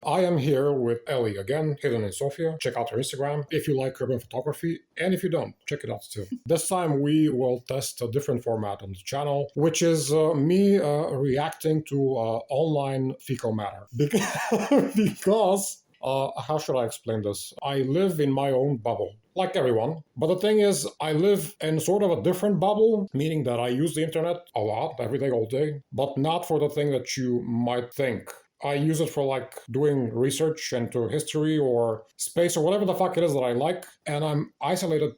I am here with Ellie again, hidden in Sofia. Check out her Instagram if you like urban photography, and if you don't, check it out too. This time we will test a different format on the channel, which is me reacting to online fecal matter. Because how should I explain this? I live in my own bubble, like everyone. But the thing is, I live in sort of a different bubble, meaning that I use the internet a lot, every day, all day, but not for the thing that you might think. I use it for like doing research into history or space or whatever the fuck it is that I like. And I'm isolated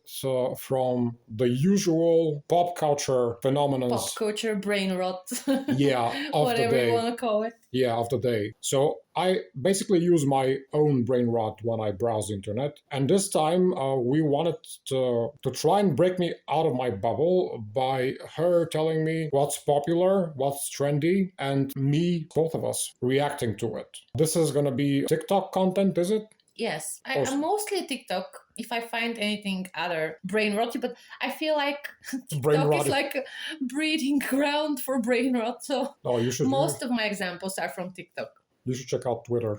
from the usual pop culture phenomena. Pop culture brain rot. Yeah, of whatever the day. you want to call it. Yeah, of the day. So I basically use my own brain rot when I browse the internet. And this time we wanted to try and break me out of my bubble by her telling me what's popular, what's trendy, and me, both of us, reacting to it. This is going to be TikTok content, is it? Yes, I'm mostly TikTok if I find anything other brain rotty, but I feel like TikTok is like a breeding ground for brain rot. So most of my examples are from TikTok. You should check out Twitter.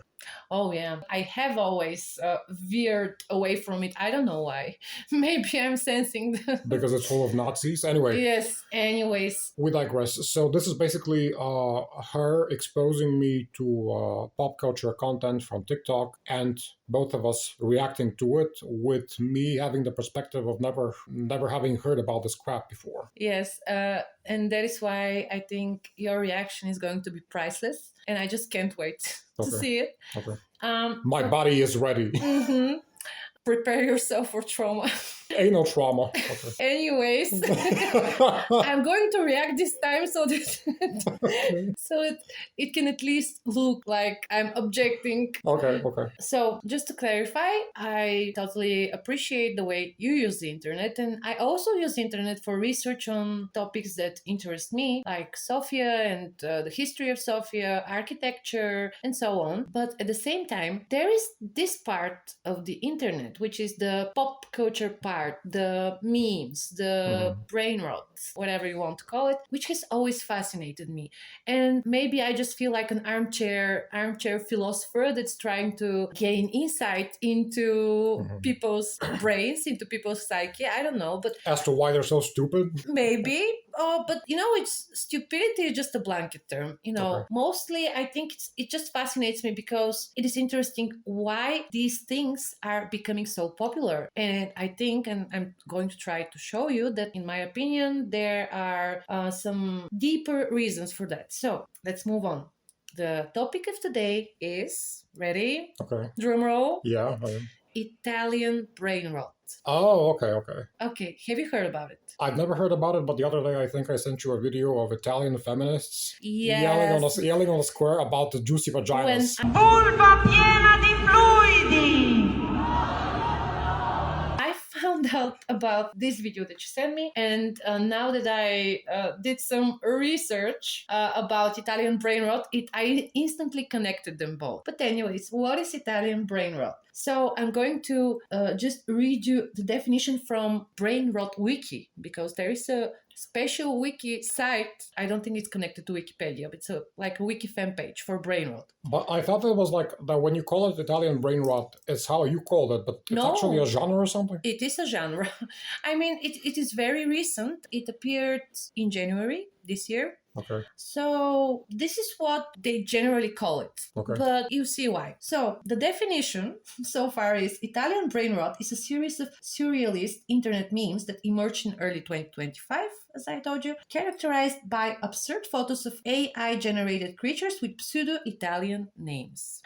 Oh, yeah. I have always veered away from it. I don't know why. Maybe I'm sensing because it's full of Nazis. Anyway. Yes, anyways. We digress. So this is basically her exposing me to pop culture content from TikTok and both of us reacting to it with me having the perspective of never having heard about this crap before. Yes, and that is why I think your reaction is going to be priceless. And I just can't wait to see it. Okay. My body is ready. Mm-hmm. Prepare yourself for trauma. Ain't no trauma. Okay. Anyways, I'm going to react this time so that so it can at least look like I'm objecting. Okay. So just to clarify, I totally appreciate the way you use the internet, and I also use the internet for research on topics that interest me, like Sofia and the history of Sofia, architecture, and so on. But at the same time, there is this part of the internet, which is the pop culture part, the memes, the brain rot, whatever you want to call it, which has always fascinated me. And maybe I just feel like an armchair philosopher that's trying to gain insight into people's brains, into people's psyche. I don't know, but as to why they're so stupid? Maybe. Oh, but it's stupidity is just a blanket term. Mostly I think it just fascinates me because it is interesting why these things are becoming so popular. And I think, and I'm going to try to show you that, in my opinion, there are some deeper reasons for that. So let's move on. The topic of today is, ready? Okay. Drum roll. Yeah, I am. Italian brain rot. Oh, okay. Okay, have you heard about it? I've never heard about it, but the other day I think I sent you a video of Italian feminists yelling on the square about the juicy vaginas. Vulva piena di fluidi! I found out about this video that you sent me, and now that I did some research about Italian brain rot, I instantly connected them both. But anyways, what is Italian brain rot? So I'm going to just read you the definition from Brain Rot Wiki, because there is a special wiki site. I don't think it's connected to Wikipedia, but it's like a wiki fan page for brain rot. But I thought it was like that when you call it Italian brain rot, it's how you called it, but it's actually a genre or something? It is a genre. I mean, it is very recent. It appeared in January this year. Okay. So this is what they generally call it. Okay. But you see why. So the definition so far is Italian brain rot is a series of surrealist internet memes that emerged in early 2025, as I told you, characterized by absurd photos of AI-generated creatures with pseudo-Italian names.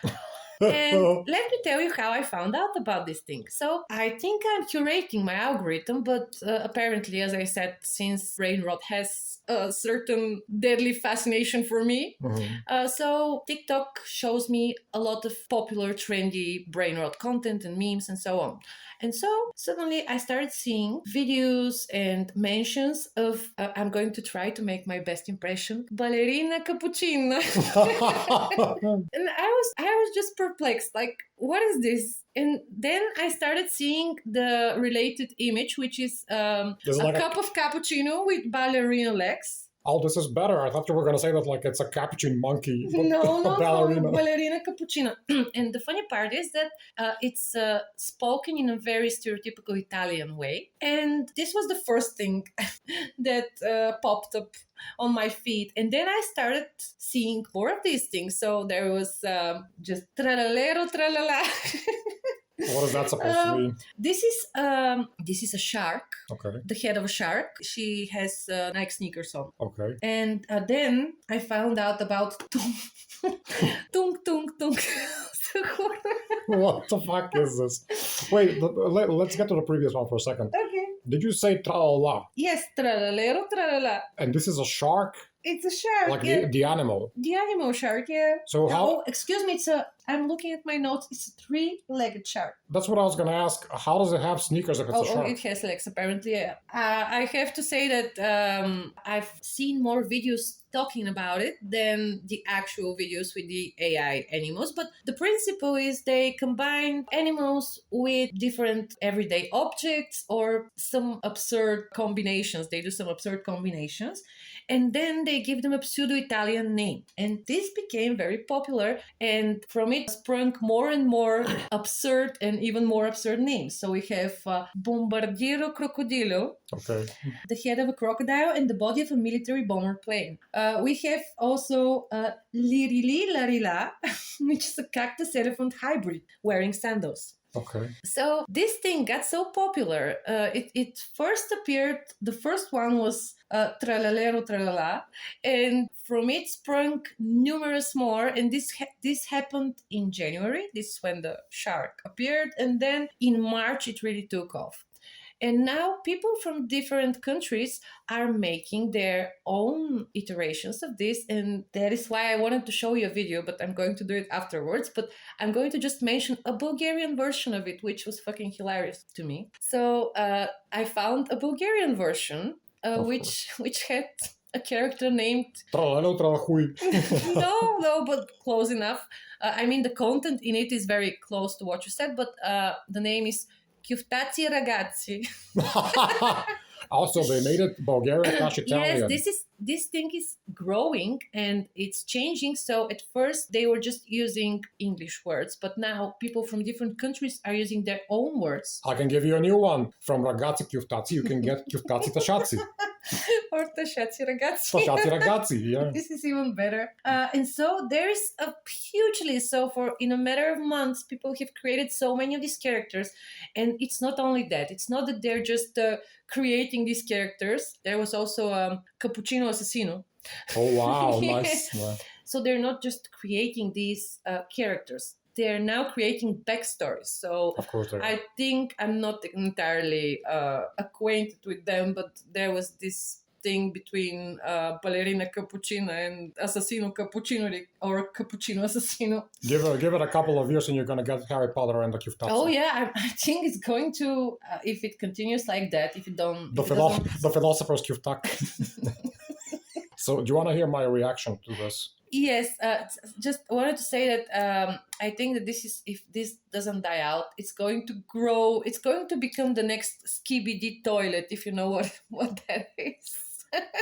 And let me tell you how I found out about this thing. So I think I'm curating my algorithm, but apparently, as I said, since brain rot has a certain deadly fascination for me, so TikTok shows me a lot of popular, trendy brain rot content and memes and so on. And so suddenly I started seeing videos and mentions of, I'm going to try to make my best impression, ballerina cappuccina. And I was just perplexed, like, what is this? And then I started seeing the related image, which is a cup of cappuccino with ballerina legs. Oh, this is better. I thought you were going to say that like it's a capuchin monkey. No, ballerina. ballerina cappuccino. And the funny part is that it's spoken in a very stereotypical Italian way. And this was the first thing that popped up on my feed. And then I started seeing more of these things. So there was just tralalero, tralala. What is that supposed to be? This is a shark. Okay. The head of a shark. She has Nike sneakers on. Okay. And then I found out about tung tung tung. What the fuck is this? Wait, let's get to the previous one for a second. Okay. Did you say tra-la-la? Yes, tralalero, tralala. And this is a shark? It's a shark. Like yeah. the animal? The animal shark, yeah. So how... Oh, excuse me, I'm looking at my notes. It's a 3-legged shark. That's what I was going to ask. How does it have sneakers if it's a shark? Oh, it has legs, apparently. Yeah. I have to say that I've seen more videos talking about it than the actual videos with the AI animals. But the principle is they combine animals with different everyday objects or some absurd combinations. They do some absurd combinations. And then they give them a pseudo-Italian name. And this became very popular. And from it sprung more and more absurd and even more absurd names. So we have Bombardiero Crocodilo, okay, the head of a crocodile and the body of a military bomber plane. We have also Lirili Larila, which is a cactus elephant hybrid wearing sandals. Okay. So this thing got so popular. It first appeared, the first one was Tralalero Tralala, and from it sprung numerous more. And this happened in January. This is when the shark appeared. And then in March, it really took off. And now people from different countries are making their own iterations of this. And that is why I wanted to show you a video, but I'm going to do it afterwards. But I'm going to just mention a Bulgarian version of it, which was fucking hilarious to me. So I found a Bulgarian version, which had a character named... No, but close enough. I mean, the content in it is very close to what you said, but the name is Chiuftazi ragazzi. Also, they made it Bulgarian/Italian. Yes, this thing is growing and it's changing. So at first they were just using English words, but now people from different countries are using their own words. I can give you a new one. From ragazzi chiuftazi, you can get chiuftazi tashatzi. Or tashatzi ragazzi. Tashatzi ragazzi, yeah. This is even better. And so there is a huge list. So in a matter of months, people have created so many of these characters. And it's not only that. It's not that they're just creating these characters. There was also Cappuccino Assassino. Oh, wow. Nice. Yeah. So they're not just creating these characters. They're now creating backstories. So of course I think I'm not entirely acquainted with them, but there was this thing between Ballerina Cappuccina and Assassino Cappuccino or Cappuccino Assassino. Give it a couple of years and you're going to get Harry Potter and the Chiuftazi. Oh yeah, I think it's going to, if it continues like that, if it don't... The philosopher's Chiuftak. So do you want to hear my reaction to this? Yes, just wanted to say that I think that if this doesn't die out, it's going to grow. It's going to become the next Skibidi toilet, if you know what that is.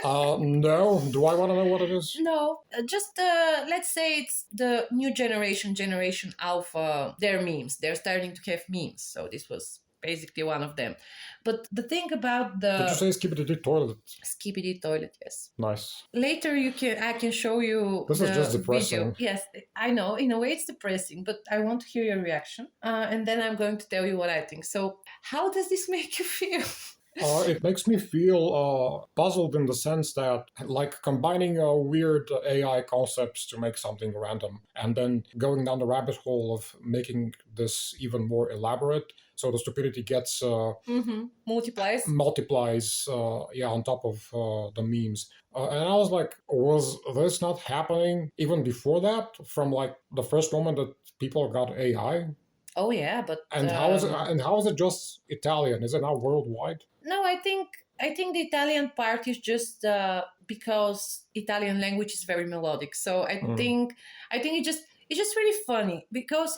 No. Do I want to know what it is? No, just let's say it's the new generation alpha, their memes. They're starting to have memes. So this was basically one of them. But the thing about the... Did you say Skibidi toilet? Skibidi toilet, yes. Nice. Later I can show you this is just depressing. Video. Yes, I know. In a way it's depressing, but I want to hear your reaction. And then I'm going to tell you what I think. So how does this make you feel? It makes me feel puzzled in the sense that, like, combining weird AI concepts to make something random and then going down the rabbit hole of making this even more elaborate, so the stupidity gets multiplies on top of the memes. And I was like, was this not happening even before that, from like the first moment that people got AI? Oh yeah, but how is it just Italian? Is it now worldwide? No, I think the Italian part is just because Italian language is very melodic. So I think it's just really funny because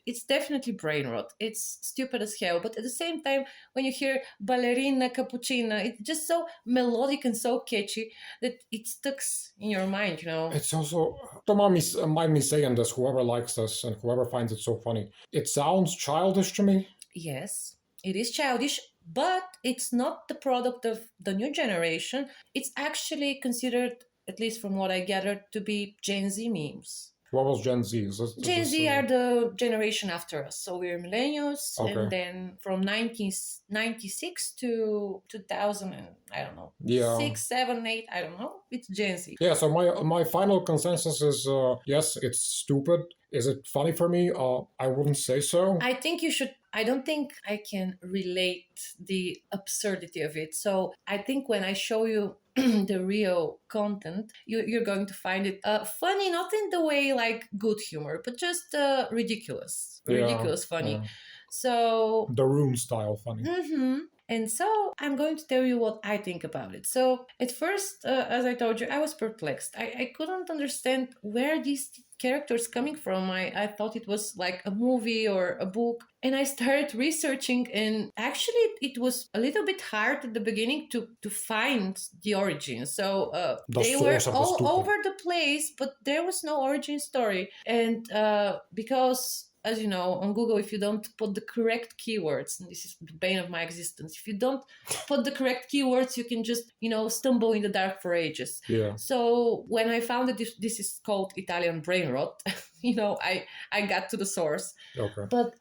it's definitely brain rot. It's stupid as hell. But at the same time, when you hear ballerina cappuccina, it's just so melodic and so catchy that it sticks in your mind, It's also, don't mind me saying this, whoever likes this and whoever finds it so funny. It sounds childish to me. Yes, it is childish, but it's not the product of the new generation. It's actually considered, at least from what I gathered, to be Gen Z memes. What was Gen Z? Gen Z are the generation after us. So we're millennials, Okay. and then from 1996 to 2000, and I don't know, Yeah. 6, 7, 8, I don't know. It's Gen Z. Yeah, so my final consensus is yes, it's stupid. Is it funny for me? I wouldn't say so. I think you should. I don't think I can relate the absurdity of it. So I think when I show you the real content, you're going to find it funny, not in the way like good humor, but just ridiculous, ridiculous funny. Yeah. So The Room style funny. And so I'm going to tell you what I think about it. So at first, as I told you, I was perplexed. I couldn't understand where these characters coming from. I thought it was like a movie or a book. And I started researching, and actually it was a little bit hard at the beginning to find the origin. So they were all over the place, but there was no origin story. And because, as you know, on Google, if you don't put the correct keywords, and this is the bane of my existence, if you don't put the correct keywords, you can just, stumble in the dark for ages. Yeah. So when I found that this is called Italian Brainrot, I got to the source. Okay. But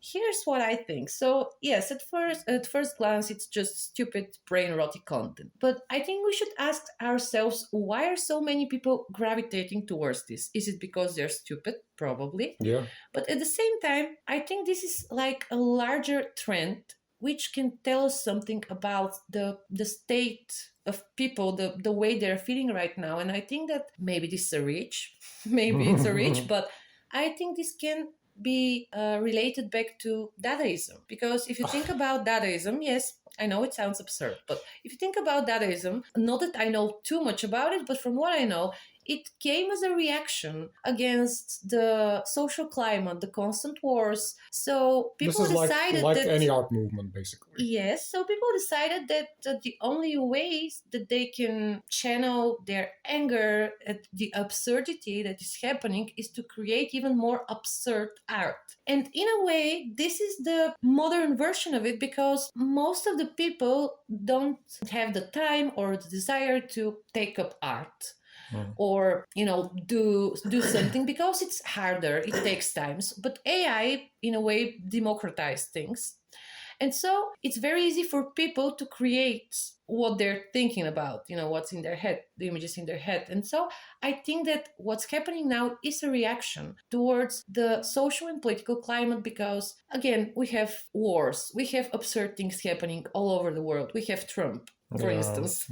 here's what I think. So yes, at first glance, it's just stupid brain rotty content. But I think we should ask ourselves, why are so many people gravitating towards this? Is it because they're stupid? Probably. Yeah. But at the same time, I think this is like a larger trend which can tell us something about the state of people, the way they're feeling right now. And I think that maybe this is a reach, maybe it's a reach, but I think this can be related back to Dadaism. Because if you think about Dadaism, yes, I know it sounds absurd, but if you think about Dadaism, not that I know too much about it, but from what I know, it came as a reaction against the social climate, the constant wars. So people decided like that any art movement, basically. Yes, so people decided that the only ways that they can channel their anger at the absurdity that is happening is to create even more absurd art. And in a way, this is the modern version of it, because most of the people don't have the time or the desire to take up art. Or do something, because it's harder, it takes time. But AI in a way democratized things, and so it's very easy for people to create what they're thinking about, what's in their head, the images in their head. And so I think that what's happening now is a reaction towards the social and political climate, because again, we have wars, we have absurd things happening all over the world, we have Trump, for instance.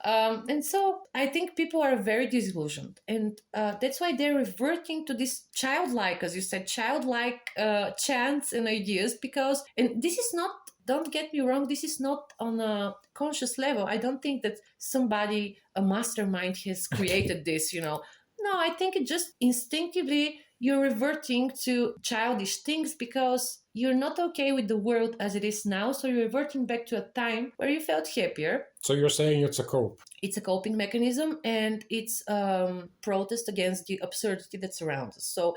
And so I think people are very disillusioned, and that's why they're reverting to this childlike, as you said, childlike chants and ideas, because, and this is not, don't get me wrong, this is not on a conscious level. I don't think that somebody, a mastermind, has created this, No, I think it just instinctively you're reverting to childish things because you're not okay with the world as it is now. So you're reverting back to a time where you felt happier. So you're saying it's a cope? It's a coping mechanism, and it's protest against the absurdity that surrounds us. So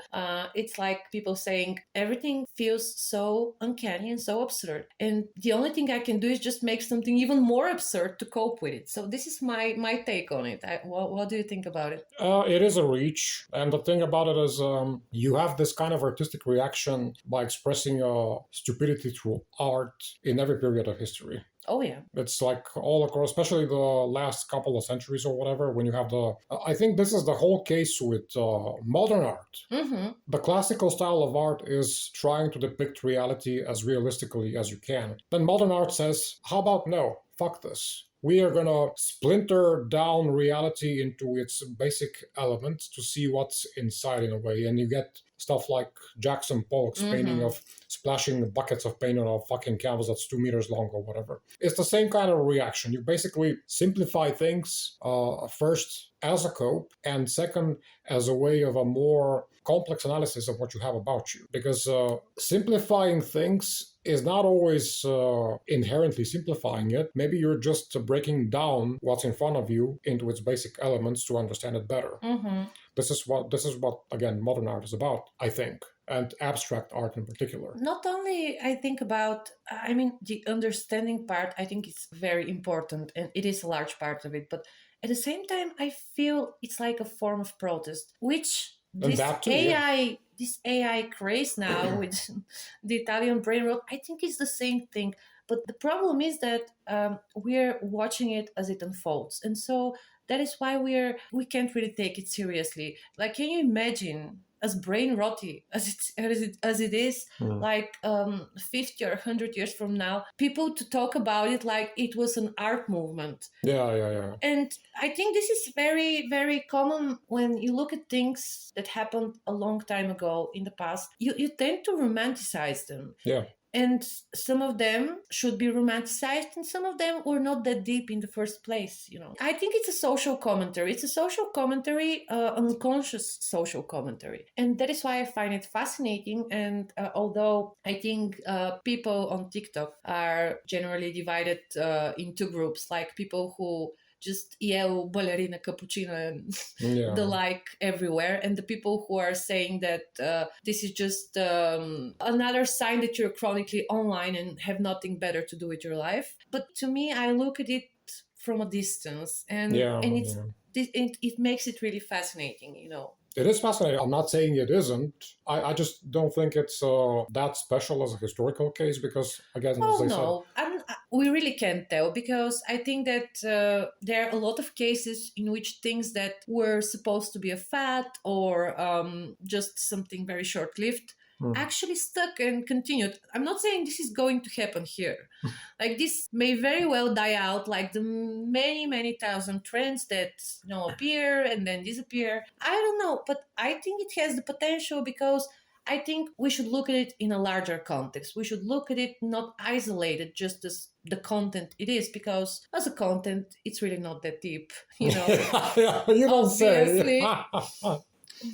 it's like people saying everything feels so uncanny and so absurd, and the only thing I can do is just make something even more absurd to cope with it. So this is my take on it. What do you think about it? It is a reach, and the thing about it is you have this kind of artistic reaction by expressing stupidity through art in every period of history. Oh, yeah. It's like all across, especially the last couple of centuries or whatever, when you have I think this is the whole case with modern art. Mm-hmm. The classical style of art is trying to depict reality as realistically as you can. Then modern art says, how about no? Fuck this. We are going to splinter down reality into its basic elements to see what's inside in a way. And you get stuff like Jackson Pollock's painting of splashing buckets of paint on a fucking canvas that's 2 meters long or whatever. It's the same kind of reaction. You basically simplify things first as a cope, and second as a way of a more complex analysis of what you have about you. Because simplifying things is not always inherently simplifying it. Maybe you're just breaking down what's in front of you into its basic elements to understand it better. This is what again modern art is about, I think, and abstract art in particular. Not only I think about, I mean, the understanding part, I think it's very important and it is a large part of it, but at the same time, I feel it's like a form of protest, which this this AI craze now with the Italian Brainrot, I think is the same thing. But the problem is that we're watching it as it unfolds, and so that is why we can't really take it seriously. Like, can you imagine, as brain rotty as it is, like 50 or 100 years from now, people to talk about it like it was an art movement. Yeah. And I think this is very, very common when you look at things that happened a long time ago in the past. You tend to romanticize them. Yeah. And some of them should be romanticized, and some of them were not that deep in the first place, you know. I think it's a social commentary. It's a social commentary, unconscious social commentary. And that is why I find it fascinating. And although I think people on TikTok are generally divided into groups, like people who just yell ballerina cappuccino and the like everywhere, and the people who are saying that this is just another sign that you're chronically online and have nothing better to do with your life. But to me, I look at it from a distance, and it makes it really fascinating, you know. It is fascinating. I'm not saying it isn't. I just don't think it's that special as a historical case because, again, as I said... we really can't tell, because I think that there are a lot of cases in which things that were supposed to be a fad or just something very short-lived actually stuck and continued. I'm not saying this is going to happen here. Like, this may very well die out, like the many, many thousand trends that, you know, appear and then disappear. I don't know, but I think it has the potential, because I think we should look at it in a larger context. We should look at it not isolated just as the content it is, because as a content, it's really not that deep, you know. You don't say.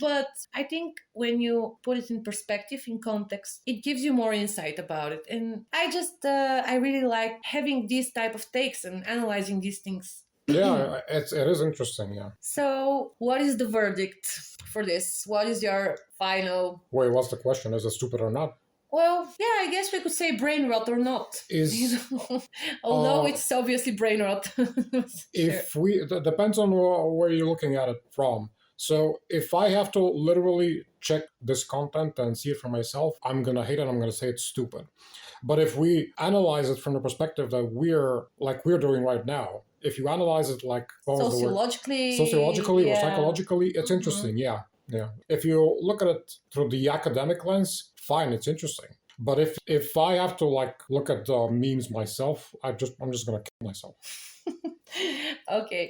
But I think when you put it in perspective, in context, it gives you more insight about it. And I really like having these type of takes and analyzing these things. Yeah, it is interesting, yeah. So what is the verdict for this? What is your final... Wait, what's the question? Is it stupid or not? Well, yeah, I guess we could say brain rot or not. Although it's obviously brain rot. It depends on where you're looking at it from. So if I have to literally check this content and see it for myself, I'm going to hate it. I'm going to say it's stupid. But if we analyze it from the perspective that we're doing right now, if you analyze it like sociologically or psychologically, it's interesting. Yeah. If you look at it through the academic lens, fine, it's interesting. But if I have to look at memes myself, I'm just going to kill myself. Okay.